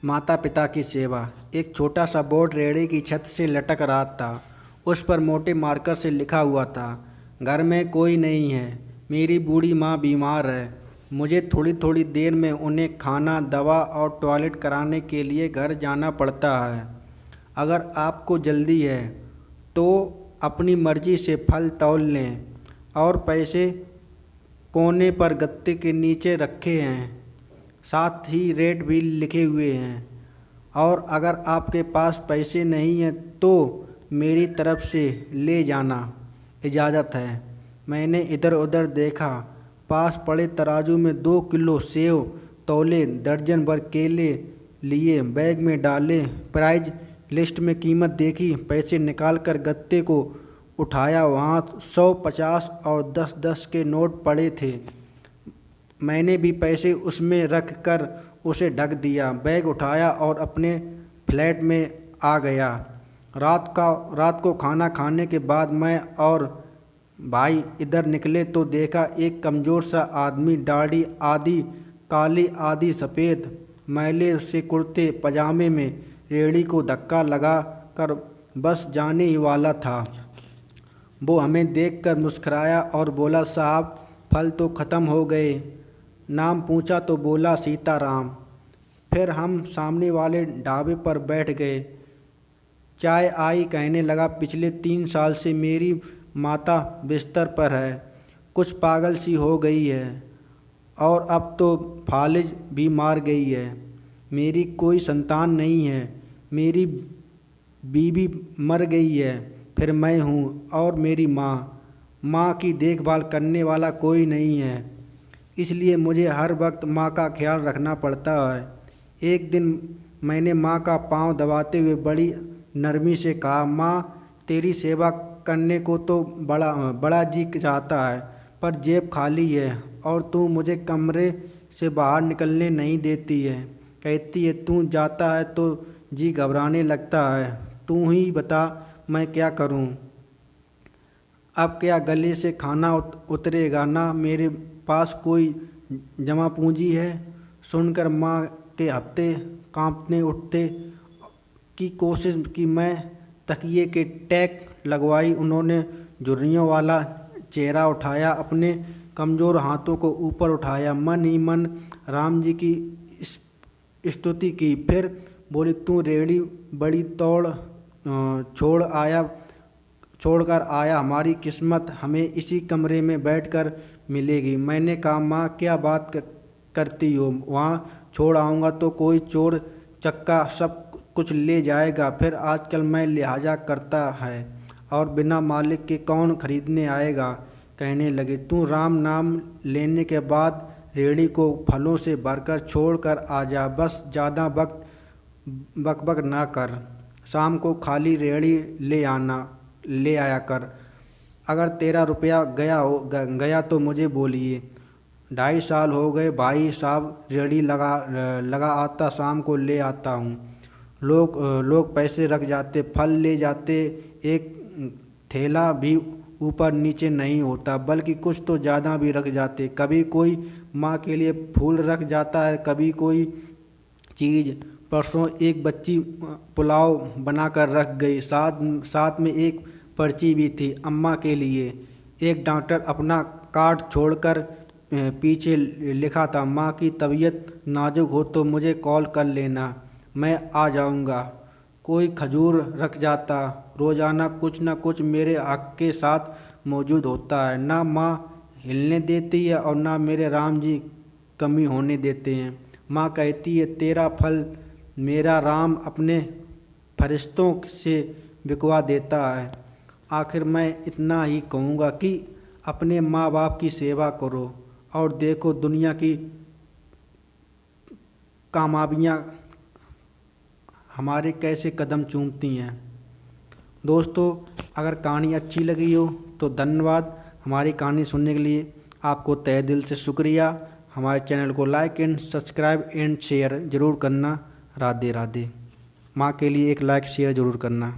माता पिता की सेवा। एक छोटा सा बोर्ड रेहड़ी की छत से लटक रहा था। उस पर मोटे मार्कर से लिखा हुआ था, घर में कोई नहीं है, मेरी बूढ़ी माँ बीमार है, मुझे थोड़ी थोड़ी देर में उन्हें खाना, दवा और टॉयलेट कराने के लिए घर जाना पड़ता है। अगर आपको जल्दी है तो अपनी मर्जी से फल तौल लें और पैसे कोने पर गत्ते के नीचे रखे हैं, साथ ही रेट भी लिखे हुए हैं। और अगर आपके पास पैसे नहीं हैं तो मेरी तरफ से ले जाना, इजाज़त है। मैंने इधर उधर देखा, पास पड़े तराजू में 2 किलो सेव तौले, दर्जन भर केले लिए, बैग में डाले, प्राइज लिस्ट में कीमत देखी, पैसे निकाल कर गत्ते को उठाया। वहाँ 100, 50 और 10-10 के नोट पड़े थे। मैंने भी पैसे उसमें रख कर उसे ढक दिया, बैग उठाया और अपने फ्लैट में आ गया। रात को खाना खाने के बाद मैं और भाई इधर निकले तो देखा एक कमज़ोर सा आदमी, दाढ़ी आधी काली आधी सफ़ेद, मैले से कुर्ते पजामे में रेहड़ी को धक्का लगा कर बस जाने ही वाला था। वो हमें देखकर मुस्कुराया और बोला, साहब फल तो ख़त्म हो गए। नाम पूछा तो बोला, सीताराम। फिर हम सामने वाले ढाबे पर बैठ गए। चाय आई, कहने लगा, पिछले 3 साल से मेरी माता बिस्तर पर है, कुछ पागल सी हो गई है और अब तो फालिज भी मार गई है। मेरी कोई संतान नहीं है, मेरी बीवी मर गई है, फिर मैं हूँ और मेरी माँ की देखभाल करने वाला कोई नहीं है, इसलिए मुझे हर वक्त माँ का ख्याल रखना पड़ता है। एक दिन मैंने माँ का पाँव दबाते हुए बड़ी नरमी से कहा, माँ तेरी सेवा करने को तो बड़ा जी चाहता है, पर जेब खाली है और तू मुझे कमरे से बाहर निकलने नहीं देती है। कहती है, तू जाता है तो जी घबराने लगता है, तू ही बता मैं क्या करूं। अब क्या गले से खाना उतरेगा, ना मेरे पास कोई जमा पूंजी है। सुनकर माँ के हफ्ते कांपने उठते की कोशिश की। मैं तकिए के टैक लगवाई। उन्होंने झुर्रियों वाला चेहरा उठाया, अपने कमज़ोर हाथों को ऊपर उठाया, मन ही मन राम जी की स्तुति की। फिर बोली, तू रेहड़ी बड़ी छोड़कर आया, हमारी किस्मत हमें इसी कमरे में बैठकर मिलेगी। मैंने कहा, माँ क्या बात करती हो, वहाँ छोड़ आऊँगा तो कोई चोर चक्का सब कुछ ले जाएगा, फिर आजकल मैं लिहाजा करता है और बिना मालिक के कौन खरीदने आएगा। कहने लगे, तू राम नाम लेने के बाद रेहड़ी को फलों से भरकर छोड़ कर आ जा, बस ज़्यादा बक ना कर। शाम को खाली रेहड़ी ले आया कर। अगर तेरा रुपया गया तो मुझे बोलिए। 2.5 साल हो गए भाई साहब, रेहड़ी लगा आता, शाम को ले आता हूँ। लोग पैसे रख जाते, फल ले जाते, एक थैला भी ऊपर नीचे नहीं होता, बल्कि कुछ तो ज़्यादा भी रख जाते। कभी कोई माँ के लिए फूल रख जाता है, कभी कोई चीज़। परसों एक बच्ची पुलाव बनाकर रख गई, साथ में एक पर्ची भी थी अम्मा के लिए। एक डॉक्टर अपना कार्ड छोड़कर पीछे लिखा था, माँ की तबीयत नाजुक हो तो मुझे कॉल कर लेना, मैं आ जाऊँगा। कोई खजूर रख जाता। रोज़ाना कुछ न कुछ मेरे हक के साथ मौजूद होता है। ना माँ हिलने देती है और ना मेरे राम जी कमी होने देते हैं। माँ कहती है, तेरा फल मेरा राम अपने फरिश्तों से बिकवा देता है। आखिर मैं इतना ही कहूँगा कि अपने माँ बाप की सेवा करो और देखो दुनिया की कामयाबियाँ हमारे कैसे कदम चूमती हैं। दोस्तों, अगर कहानी अच्छी लगी हो तो धन्यवाद। हमारी कहानी सुनने के लिए आपको तहे दिल से शुक्रिया। हमारे चैनल को like and subscribe and share ज़रूर करना। राधे राधे। माँ के लिए एक लाइक शेयर ज़रूर करना।